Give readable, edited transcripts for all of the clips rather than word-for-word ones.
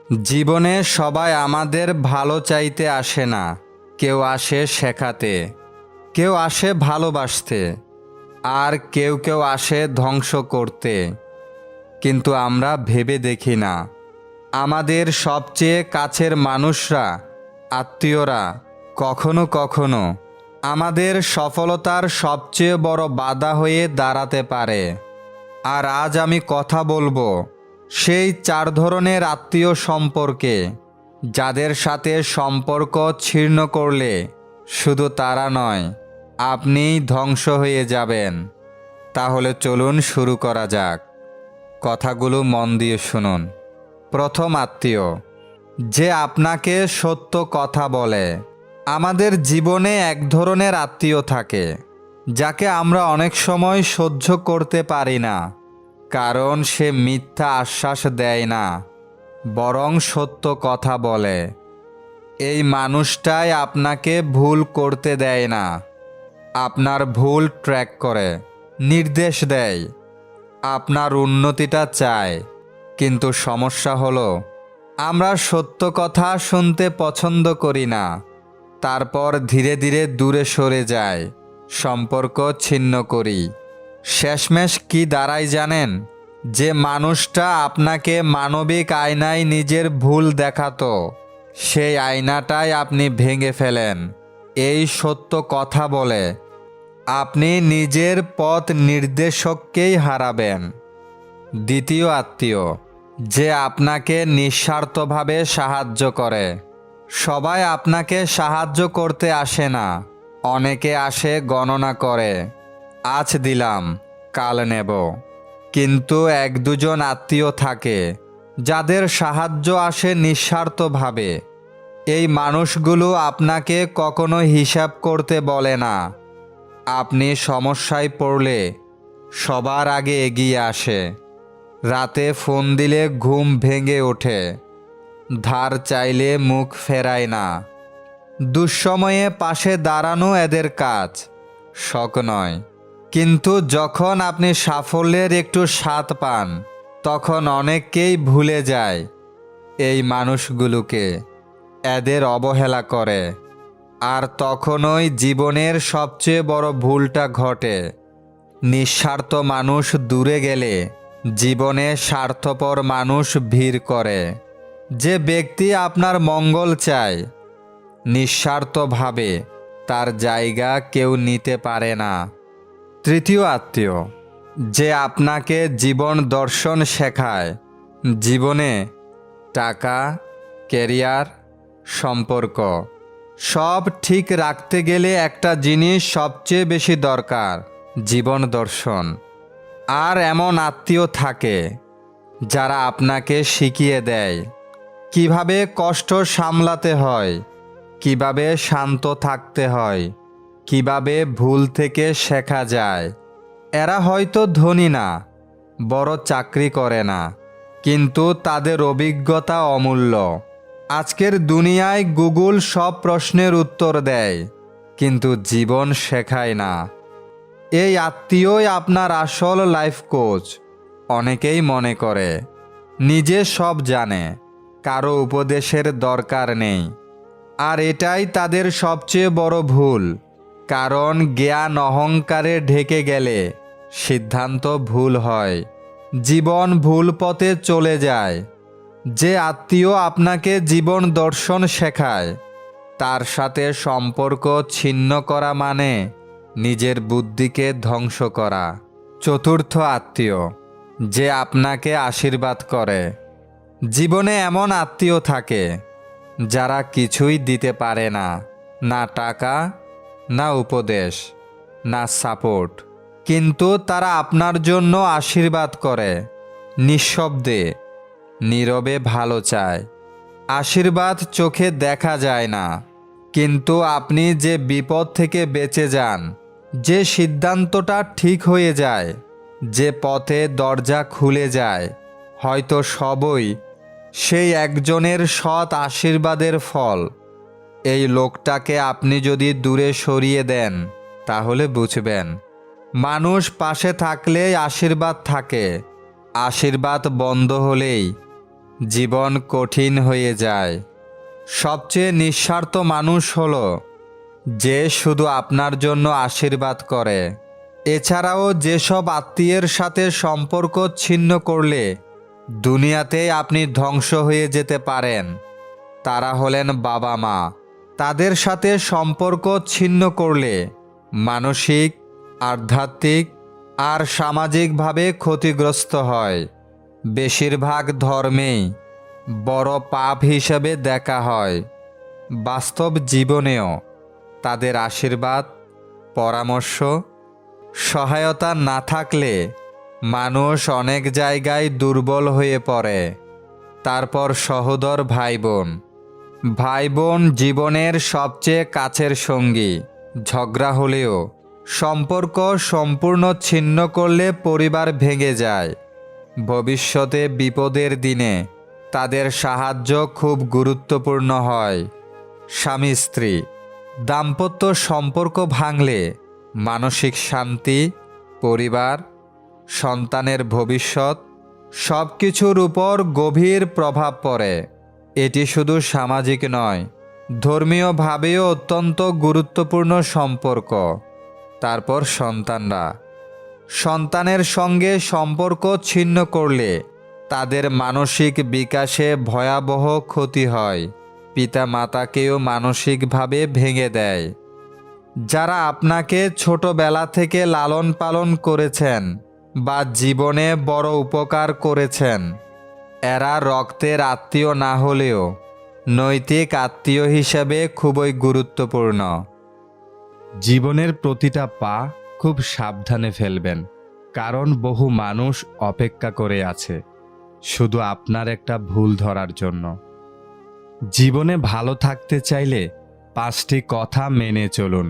জীবনে সবাই আমাদের ভালো চাইতে আসে না। কেউ আসে শেখাতে, কেউ আসে ভালোবাসতে, আর কেউ কেউ আসে ধ্বংস করতে। কিন্তু আমরা ভেবে দেখি না, আমাদের সবচেয়ে কাছের মানুষরা, আত্মীয়রা কখনো কখনো আমাদের সফলতার সবচেয়ে বড় বাধা হয়ে দাঁড়াতে পারে। আর আজ আমি কথা বলবো সেই 4 ধরনের আত্মীয় সম্পর্কে, যাদের সাথে সম্পর্ক ছিন্ন করলে শুধু তারা নয়, আপনিই ধ্বংস হয়ে যাবেন। তাহলে চলুন শুরু করা যাক। কথাগুলো মন দিয়ে শুনুন। প্রথম আত্মীয়, যে আপনাকে সত্য কথা বলে। আমাদের জীবনে এক ধরনের আত্মীয় থাকে যাকে আমরা অনেক সময় সহ্য করতে পারি না, কারণ সে মিথ্যা আশ্বাস দেয় না, বরং সত্য কথা বলে। এই মানুষটাই আপনাকে ভুল করতে দেয় না, আপনার ভুল ট্র্যাক করে, নির্দেশ দেয়, আপনার উন্নতিটা চায়। কিন্তু সমস্যা হলো, আমরা সত্য কথা শুনতে পছন্দ করি না, তারপর ধীরে ধীরে দূরে সরে যায়, সম্পর্ক ছিন্ন করি। শেষমেশ কি দাঁড়ায় জানেন? যে মানুষটা আপনাকে মানবিক আয়নায় নিজের ভুল দেখাতো, সেই আয়নাটাই আপনি ভেঙে ফেলেন এই সত্য কথা বলে। আপনি নিজের পথ নির্দেশককেই হারাবেন। দ্বিতীয় আত্মীয়, যে আপনাকে নিঃস্বার্থভাবে সাহায্য করে। সবাই আপনাকে সাহায্য করতে আসে না, অনেকে আসে গণনা করে, আজ দিলাম কাল নেব। কিন্তু 1-2 জন আত্মীয় থাকে যাদের সাহায্য আসে নিঃস্বার্থভাবে। এই মানুষগুলো আপনাকে কখনো হিসাব করতে বলে না। আপনি সমস্যায় পড়লে সবার আগে এগিয়ে আসে। রাতে ফোন দিলে ঘুম ভেঙে ওঠে, ধার চাইলে মুখ ফেরায় না। দুঃসময়ে পাশে দাঁড়ানো এদের কাজ, শখ নয়। কিন্তু যখন আপনি সাফল্যের একটু স্বাদ পান, তখন অনেককেই ভুলে যায় এই মানুষগুলোকে, এদের অবহেলা করে। আর তখনই জীবনের সবচেয়ে বড় ভুলটা ঘটে। নিঃস্বার্থ মানুষ দূরে গেলে জীবনে স্বার্থপর মানুষ ভিড় করে। যে ব্যক্তি আপনার মঙ্গল চায়, নিঃস্বার্থভাবে, তার জায়গা কেউ নিতে পারে না। তৃতীয় আত্মীয়, যে আপনাকে জীবন দর্শন শেখায়। জীবনে টাকা, ক্যারিয়ার, সম্পর্ক সব ঠিক রাখতে গেলে একটা জিনিস সবচেয়ে বেশি দরকার, জীবন দর্শন। আর এমন আত্মীয় থাকে যারা আপনাকে শিখিয়ে দেয় কিভাবে কষ্ট সামলাতে হয়, কিভাবে শান্ত থাকতে হয়, কিভাবে ভুল থেকে শেখা যায়। এরা হয়তো ধনী না, বড় চাকরি করে না, কিন্তু তাদের অভিজ্ঞতা অমূল্য। আজকের দুনিয়ায় গুগল সব প্রশ্নের উত্তর দেয়, কিন্তু জীবন শেখায় না। এই আত্মীয়ই আপনার আসল লাইফ কোচ। অনেকেই মনে করে নিজে সব জানে, কারো উপদেশের দরকার নেই। আর এটাই তাদের সবচেয়ে বড় ভুল, কারণ জ্ঞান অহংকারে ঢেকে গেলে সিদ্ধান্ত ভুল হয়, জীবন ভুল পথে চলে যায়। যে আত্মীয় আপনাকে জীবন দর্শন শেখায়, তার সাথে সম্পর্ক ছিন্ন করা মানে নিজের বুদ্ধিকে ধ্বংস করা। চতুর্থ আত্মীয়, যে আপনাকে আশীর্বাদ করে। জীবনে এমন আত্মীয় থাকে যারা কিছুই দিতে পারে না, না টাকা, না উপদেশ, না সাপোর্ট, কিন্তু তারা আপনার জন্য আশীর্বাদ করে, নিঃশব্দে, নীরবে ভালো চায়। আশীর্বাদ চোখে দেখা যায় না, কিন্তু আপনি যে বিপদ থেকে বেঁচে যান, যে সিদ্ধান্তটা ঠিক হয়ে যায়, যে পথে দরজা খুলে যায়, হয়তো সবই সেই একজনের সৎ আশীর্বাদের ফল। এই লোকটাকে আপনি যদি দূরে সরিয়ে দেন, তাহলে বুঝবেন মানুষ পাশে থাকলেই আশীর্বাদ থাকে, আশীর্বাদ বন্ধ হলেই জীবন কঠিন হয়ে যায়। সবচেয়ে নিঃস্বার্থ মানুষ হলো যে শুধু আপনার জন্য আশীর্বাদ করে। এছাড়াও যেসব আত্মীয়ের সাথে সম্পর্ক ছিন্ন করলে দুনিয়াতেই আপনি ধ্বংস হয়ে যেতে পারেন, তারা হলেন বাবা মা। তাদের সাথে সম্পর্ক ছিন্ন করলে মানসিক, আধ্যাত্মিক আর সামাজিকভাবে ক্ষতিগ্রস্ত হয়। বেশিরভাগ ধর্মেই বড় পাপ হিসেবে দেখা হয়। বাস্তব জীবনেও তাদের আশীর্বাদ, পরামর্শ, সহায়তা না থাকলে মানুষ অনেক জায়গায় দুর্বল হয়ে পড়ে। তারপর সহোদর ভাই বোন। ভাই বোন জীবনের সবচেয়ে কাছের সঙ্গী। ঝগড়া হলেও সম্পর্ক সম্পূর্ণ ছিন্ন করলে পরিবার ভেঙে যায়। ভবিষ্যতে বিপদের দিনে তাদের সাহায্য খুব গুরুত্বপূর্ণ হয়। স্বামী স্ত্রী দাম্পত্য সম্পর্ক ভাঙলে মানসিক শান্তি, পরিবার, সন্তানের ভবিষ্যৎ সব কিছুর উপর গভীর প্রভাব পড়ে। এটি শুধু সামাজিক নয়, ধর্মীয়ভাবেও অত্যন্ত গুরুত্বপূর্ণ সম্পর্ক। তারপর সন্তানরা। সন্তানের সঙ্গে সম্পর্ক ছিন্ন করলে তাদের মানসিক বিকাশে ভয়াবহ ক্ষতি হয়। পিতা মাতাকেও মানসিকভাবে ভেঙে দেয়। যারা আপনাকে ছোটবেলা থেকে লালন পালন করেছেন বা জীবনে বড় উপকার করেছেন, এরা রক্তের আত্মীয় না হলেও নৈতিক আত্মীয় হিসাবে খুবই গুরুত্বপূর্ণ। জীবনের প্রতিটা পা খুব সাবধানে ফেলবেন, কারণ বহু মানুষ অপেক্ষা করে আছে শুধু আপনার একটা ভুল ধরার জন্য। জীবনে ভালো থাকতে চাইলে 5টি কথা মেনে চলুন।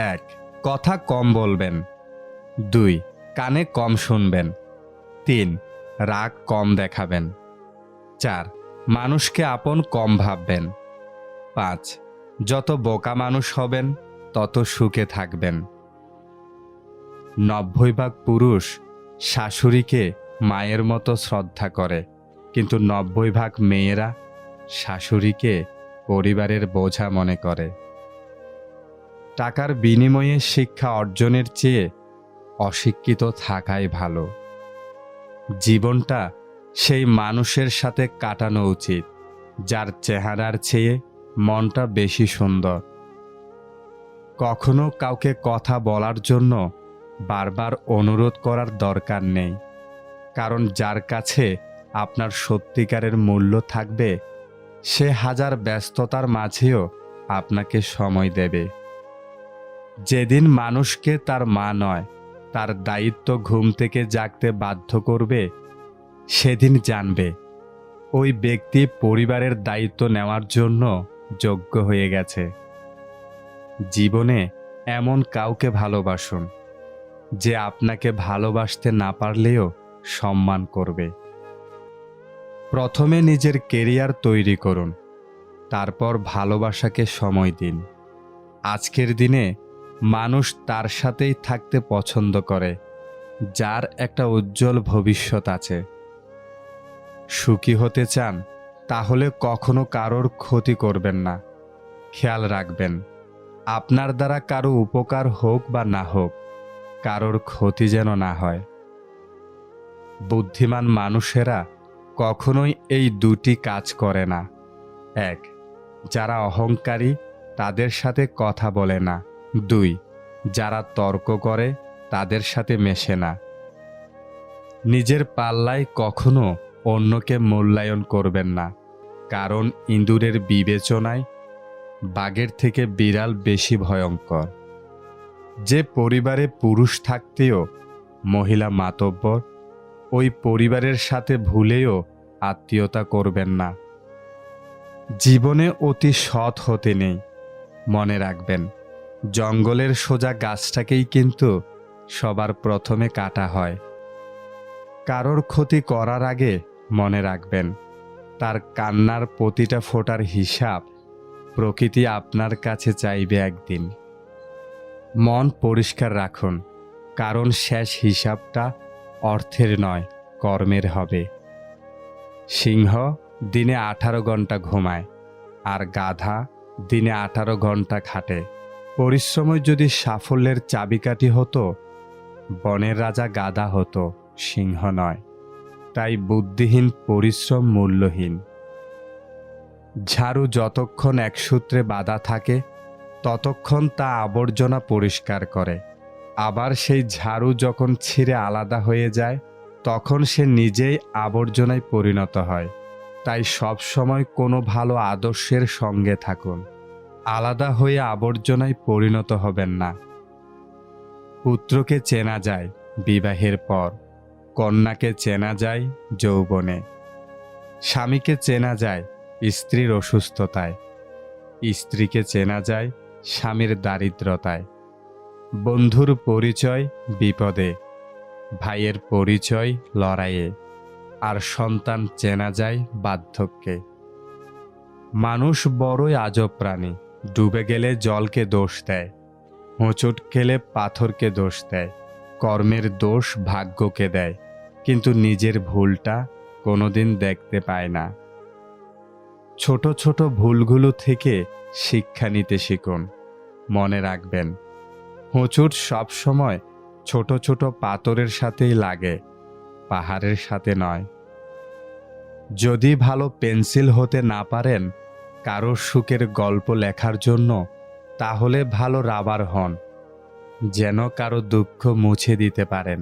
1. কথা কম বলবেন। 2. কানে কম শুনবেন। 3. রাগ কম দেখাবেন। 4. মানুষকে আপন কম ভাববেন। 5. যত বোকা মানুষ হবেন তত সুখে থাকবেন। 90% পুরুষ শাশুড়িকে মায়ের মতো শ্রদ্ধা করে, কিন্তু 90% মেয়েরা শাশুড়িকে পরিবারের বোঝা মনে করে। টাকার বিনিময়ে শিক্ষা অর্জনের চেয়ে অশিক্ষিত থাকাই ভালো। জীবনটা সেই মানুষের সাথে কাটানো উচিত যার চেহারার চেয়ে মনটা বেশি সুন্দর। কখনো কাউকে কথা বলার জন্য বারবার অনুরোধ করার দরকার নেই, কারণ যার কাছে আপনার সত্যিকারের মূল্য থাকবে সে হাজার ব্যস্ততার মাঝেও আপনাকে সময় দেবে। যেদিন মানুষকে তার মা নয়, তার দায়িত্ব ঘুম থেকে জাগতে বাধ্য করবে, সেদিন জানবে ওই ব্যক্তি পরিবারের দায়িত্ব নেওয়ার জন্য যোগ্য হয়ে গেছে। জীবনে এমন কাউকে ভালোবাসুন যে আপনাকে ভালোবাসতে না পারলেও সম্মান করবে। প্রথমে নিজের কেরিয়ার তৈরি করুন, তারপর ভালোবাসাকে সময় দিন। আজকের দিনে মানুষ তার সাথেই থাকতে পছন্দ করে যার একটা উজ্জ্বল ভবিষ্যৎ আছে। সুখী হতে চান তাহলে কখনো কারোর ক্ষতি করবেন না। খেয়াল রাখবেন, আপনার দ্বারা কারো উপকার হোক বা না হোক, কারোর ক্ষতি যেন না হয়। বুদ্ধিমান মানুষেরা কখনোই এই দুটি কাজ করে না। 1. যারা অহংকারী তাদের সাথে কথা বলে না। 2. যারা তর্ক করে তাদের সাথে মেশে না। নিজের পাল্লায় কখনো অন্যকে মূল্যায়ন করবেন না, কারণ ইঁদুরের বিবেচনায় বাঘের থেকে বিড়াল বেশি ভয়ঙ্কর। যে পরিবারে পুরুষ থাকতেও মহিলা মাতব্বর, ওই পরিবারের সাথে ভুলেও আত্মীয়তা করবেন না। জীবনে অতি সৎ হতে নেই। মনে রাখবেন, জঙ্গলের সোজা গাছটাকেই কিন্তু সবার প্রথমে কাটা হয়। কারোর ক্ষতি করার আগে মনে রাখবেন, তার কান্নার প্রতিটা ফোঁটার হিসাব প্রকৃতি আপনার কাছে চাইবে একদিন। মন পরিষ্কার রাখুন, কারণ শেষ হিসাবটা অর্থের নয়, কর্মের হবে। সিংহ দিনে 18 ঘন্টা ঘুমায়, আর গাধা দিনে 18 ঘন্টা খাটে। পরিশ্রমই যদি সাফল্যের চাবিকাঠি হতো, বনের রাজা গাধা হতো, সিংহ নয়। তাই বুদ্ধিহীন পরিশ্রম মূল্যহীন। ঝাড়ু যতক্ষণ এক সূত্রে বাঁধা থাকে ততক্ষণ তা আবর্জনা পরিষ্কার করে, আবার সেই ঝাড়ু যখন ছিঁড়ে আলাদা হয়ে যায় তখন সে নিজেই আবর্জনায় পরিণত হয়। তাই সব সময় কোনো ভালো আদর্শের সঙ্গে থাকুন, আলাদা হয়ে আবর্জনায় পরিণত হবেন না। পুত্রকে চেনা যায় বিবাহের পর, কন্যাকে চেনা যায় যৌবনে, স্বামীকে চেনা যায় স্ত্রীর অসুস্থতায়, স্ত্রীকে চেনা যায় স্বামীর দারিদ্রতায়, বন্ধুর পরিচয় বিপদে, ভাইয়ের পরিচয় লড়াইয়ে, আর সন্তান চেনা যায় বার্ধক্যে। মানুষ বড়ই আজব প্রাণী, ডুবে গেলে জলকে দোষ দেয়, হোঁচট খেলে পাথরকে দোষ দেয়, কর্মের দোষ ভাগ্যকে দেয়, কিন্তু নিজের ভুলটা কোনোদিন দেখতে পায় না। ছোট ছোট ভুলগুলো থেকে শিক্ষা নিতে শিখুন। মনে রাখবেন, হোঁচট সবসময় ছোট ছোট পাথরের সাথেই লাগে, পাহাড়ের সাথে নয়। যদি ভালো পেন্সিল হতে না পারেন কারোর সুখের গল্প লেখার জন্য, তাহলে ভালো রাবার হন, যেন কারো দুঃখ মুছে দিতে পারেন।